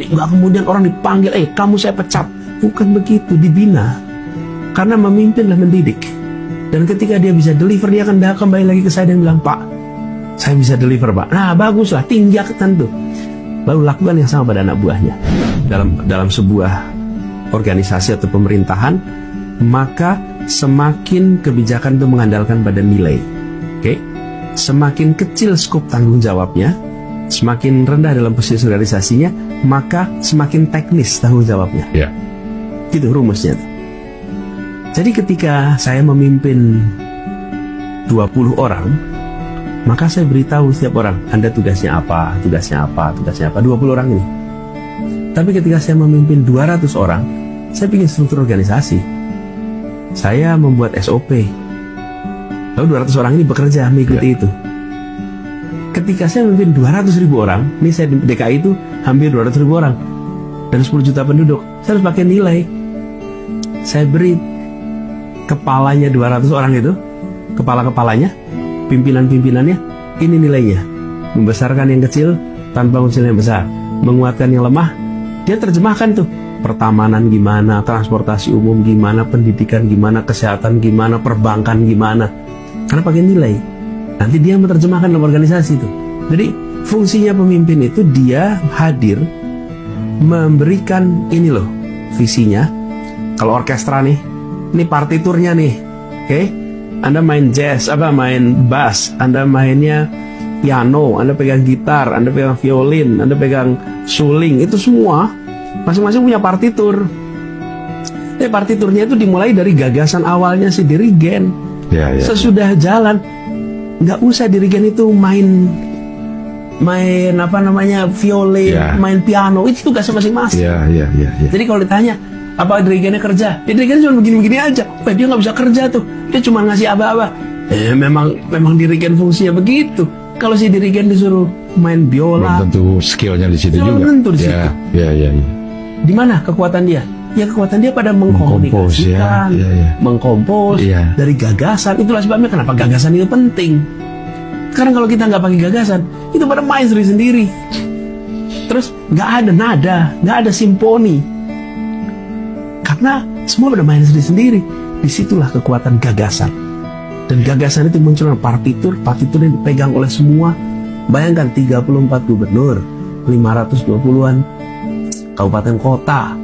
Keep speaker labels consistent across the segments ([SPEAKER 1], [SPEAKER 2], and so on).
[SPEAKER 1] Jadi nggak kemudian orang dipanggil, kamu saya pecat. Bukan begitu, dibina. Karena memimpin dan mendidik. Dan ketika dia bisa deliver, dia akan kembali lagi ke saya dan bilang, Pak, saya bisa deliver, Pak. Nah, baguslah, tinggikan tuh. Lalu lakukan yang sama pada anak buahnya. Dalam sebuah organisasi atau pemerintahan, maka semakin kebijakan itu mengandalkan pada nilai. Oke? Semakin kecil skop tanggung jawabnya, semakin rendah dalam posisi realisasinya, maka semakin teknis tanggung jawabnya.
[SPEAKER 2] Ya.
[SPEAKER 1] Gitu rumusnya tuh. Jadi ketika saya memimpin 20 orang, maka saya beritahu setiap orang, Anda tugasnya apa, tugasnya apa, tugasnya apa, 20 orang ini. Tapi ketika saya memimpin 200 orang, saya bikin struktur organisasi. Saya membuat SOP. Lalu 200 orang ini bekerja mengikuti itu. Ketika saya memimpin 200.000 orang, ini saya di DKI itu hampir 200.000 orang dan 10 juta penduduk, saya harus pakai nilai. Saya beri kepalanya 200 orang itu, kepala-kepalanya, pimpinan-pimpinannya, ini nilainya. Membesarkan yang kecil tanpa unsur yang besar, menguatkan yang lemah. Dia terjemahkan tuh, pertamanan gimana, transportasi umum gimana, pendidikan gimana, kesehatan gimana, perbankan gimana. Karena pakai nilai. Nanti dia menerjemahkan dalam organisasi itu. Jadi fungsinya pemimpin itu dia hadir memberikan ini loh visinya. Kalau orkestra nih, ini partiturnya nih, oke? Anda main jazz, main bass, Anda mainnya piano, Anda pegang gitar, Anda pegang violin, Anda pegang suling, itu semua masing-masing punya partitur. Partiturnya itu dimulai dari gagasan awalnya si dirigen. Sesudah jalan, nggak usah dirigen itu main violin, main piano, itu tugasnya masing-masing. Jadi kalau ditanya, apa dirigennya kerja? Ya dirigennya cuma begini-begini aja. Dia nggak bisa kerja tuh. Dia cuma ngasih aba-aba. Memang dirigen fungsinya begitu. Kalau si dirigen disuruh main biola,
[SPEAKER 2] belum tentu skillnya di situ juga.
[SPEAKER 1] Belum tentu di situ. Di mana kekuatan dia? Ya kekuatan dia pada mengkomunikasikan, mengkompos dari gagasan. Itulah sebabnya kenapa gagasan itu penting. Sekarang kalau kita nggak pakai gagasan, itu pada main sendiri-sendiri. Terus nggak ada nada, nggak ada simfoni. Karena semua pada main sendiri-sendiri. Disitulah kekuatan gagasan. Dan gagasan itu muncul dengan partitur yang dipegang oleh semua. Bayangkan 34 gubernur, 520-an kabupaten kota,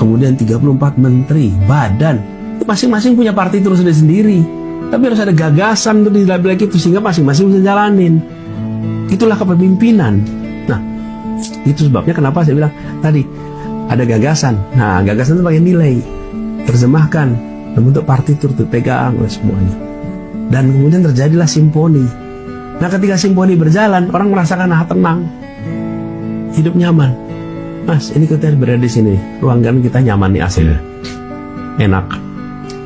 [SPEAKER 1] kemudian 34 menteri, badan. Masing-masing punya partitur sendiri-sendiri. Tapi harus ada gagasan untuk dilabel itu sehingga masing-masing bisa jalanin. Itulah kepemimpinan. Nah, itu sebabnya kenapa saya bilang tadi ada gagasan. Nah, gagasan itu pakai nilai, terjemahkan membentuk partitur itu pegang oleh semuanya. Dan kemudian terjadilah simfoni. Nah, ketika simfoni berjalan, orang merasakan tenang, hidup nyaman. Mas, ini kita berada di sini, ruangan kita nyaman nih, AC-nya enak.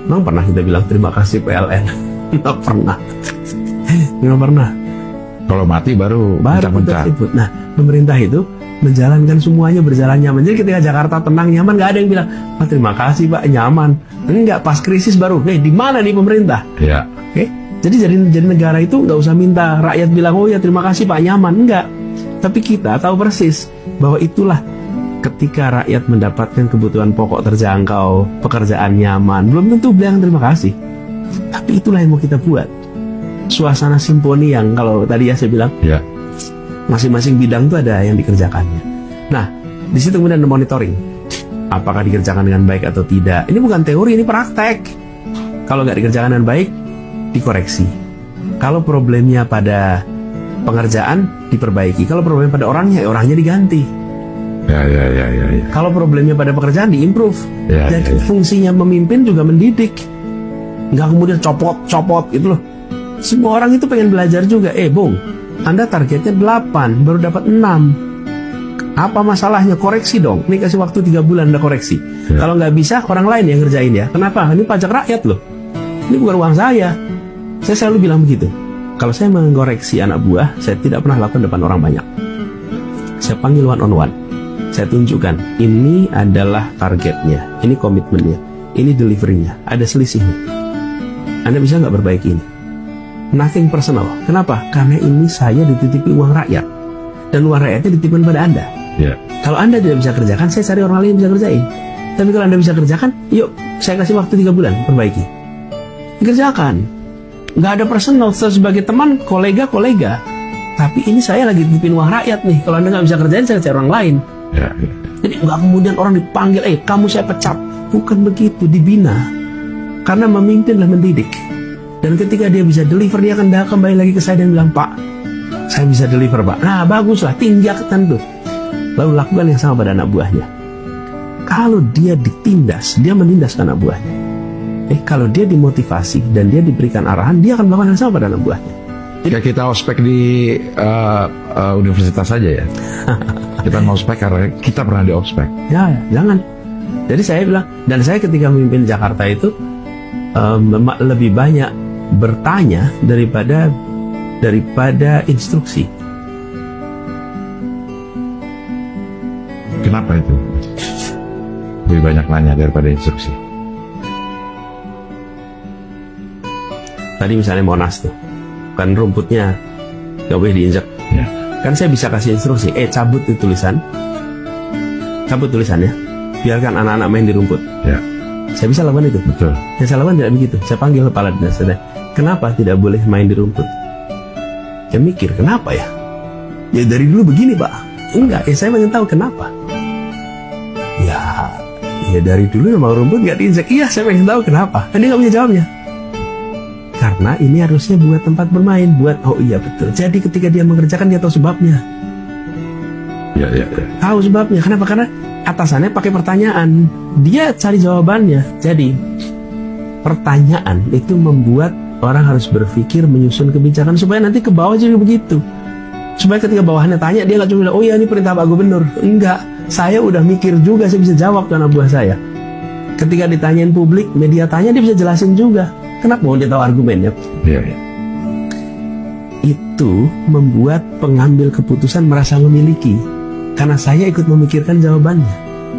[SPEAKER 1] Memang pernah kita bilang terima kasih PLN? Nggak pernah.
[SPEAKER 2] Kalau mati baru
[SPEAKER 1] kita sebut. Nah, pemerintah itu menjalankan semuanya berjalan nyaman. Jadi ketika Jakarta tenang nyaman, nggak ada yang bilang, terima kasih Pak, nyaman. Enggak, pas krisis baru, di mana nih pemerintah? Oke? Jadi negara itu nggak usah minta rakyat bilang, oh ya terima kasih Pak, nyaman. Enggak. Tapi kita tahu persis bahwa itulah ketika rakyat mendapatkan kebutuhan pokok terjangkau, pekerjaan nyaman, belum tentu bilang terima kasih. Tapi itulah yang mau kita buat. Suasana simfoni yang kalau tadi saya bilang, masing-masing bidang itu ada yang dikerjakannya. Nah, di situ kemudian ada monitoring. Apakah dikerjakan dengan baik atau tidak? Ini bukan teori, ini praktek. Kalau nggak dikerjakan dengan baik, dikoreksi. Kalau problemnya pada pengerjaan, diperbaiki. Kalau problemnya pada orangnya diganti. Kalau problemnya pada pekerjaan, diimprove. Jadi fungsinya memimpin juga mendidik. Nggak kemudian copot gitu loh. Semua orang itu pengen belajar juga. Bung, Anda targetnya 8, baru dapat 6. Apa masalahnya? Koreksi dong. Ini kasih waktu 3 bulan Anda koreksi. Kalau nggak bisa, orang lain yang ngerjain ya. Kenapa? Ini pajak rakyat loh. Ini bukan uang saya. Saya selalu bilang begitu. Kalau saya mengoreksi anak buah, saya tidak pernah lakukan depan orang banyak. Saya panggil one on one. Saya tunjukkan, ini adalah targetnya, ini komitmennya, ini deliverynya, ada selisihnya. Anda bisa nggak perbaiki ini? Nothing personal. Kenapa? Karena ini saya dititipi uang rakyat. Dan uang rakyatnya dititipkan pada Anda.
[SPEAKER 2] Ya.
[SPEAKER 1] Kalau Anda tidak bisa kerjakan, saya cari orang lain yang bisa kerjain. Tapi kalau Anda bisa kerjakan, yuk saya kasih waktu 3 bulan, perbaiki. Dikerjakan. Nggak ada personal, sebagai teman, kolega. Tapi ini saya lagi titipin uang rakyat nih. Kalau Anda nggak bisa kerjain, saya cari orang lain.
[SPEAKER 2] Ya.
[SPEAKER 1] Jadi nggak kemudian orang dipanggil, kamu saya pecat. Bukan begitu, dibina. Karena memimpin dan mendidik. Dan ketika dia bisa deliver, dia akan kembali lagi ke saya dan bilang, Pak, saya bisa deliver, Pak. Nah, baguslah, tindakan tuh. Lalu lakukan yang sama pada anak buahnya. Kalau dia ditindas, dia menindas anak buahnya. Kalau dia dimotivasi dan dia diberikan arahan, dia akan melakukan yang sama pada anak buahnya.
[SPEAKER 2] Jika kita ospek di universitas saja ya. Kita ngospek karena kita pernah di ospek.
[SPEAKER 1] Ya, jangan. Jadi saya bilang, dan saya ketika memimpin Jakarta itu lebih banyak bertanya daripada instruksi.
[SPEAKER 2] Kenapa itu? Lebih banyak nanya daripada instruksi.
[SPEAKER 1] Tadi misalnya Monas tuh, kan rumputnya nggak boleh diinjak.
[SPEAKER 2] Ya.
[SPEAKER 1] Kan saya bisa kasih instruksi, cabut itu tulisan, cabut tulisannya, biarkan anak-anak main di rumput.
[SPEAKER 2] Ya.
[SPEAKER 1] Saya bisa lakukan itu.
[SPEAKER 2] Betul.
[SPEAKER 1] Yang saya lakukan tidak begitu. Saya panggil kepala dinas saya, kenapa tidak boleh main di rumput? Saya mikir, kenapa ya? Ya dari dulu begini, Pak. Enggak, saya ingin tahu kenapa. Ya dari dulu memang rumput nggak diinjak. Iya, saya pengen tahu kenapa. Kan dia nggak punya jawabnya. Karena ini harusnya buat tempat bermain, oh iya betul. Jadi ketika dia mengerjakan, dia tahu sebabnya.
[SPEAKER 2] Ya.
[SPEAKER 1] Tahu sebabnya. Kenapa? Karena atasannya pakai pertanyaan, dia cari jawabannya. Jadi pertanyaan itu membuat orang harus berpikir, menyusun kebijakan supaya nanti ke bawah juga begitu. Supaya ketika bawahannya tanya, dia nggak cuma bilang, oh iya ini perintah Pak Gubernur. Enggak, saya udah mikir juga, saya bisa jawab ke anak buah saya. Ketika ditanyain publik, media tanya, dia bisa jelasin juga. Kenapa mau dia tahu argumennya?
[SPEAKER 2] Iya.
[SPEAKER 1] Itu membuat pengambil keputusan merasa memiliki. Karena saya ikut memikirkan jawabannya.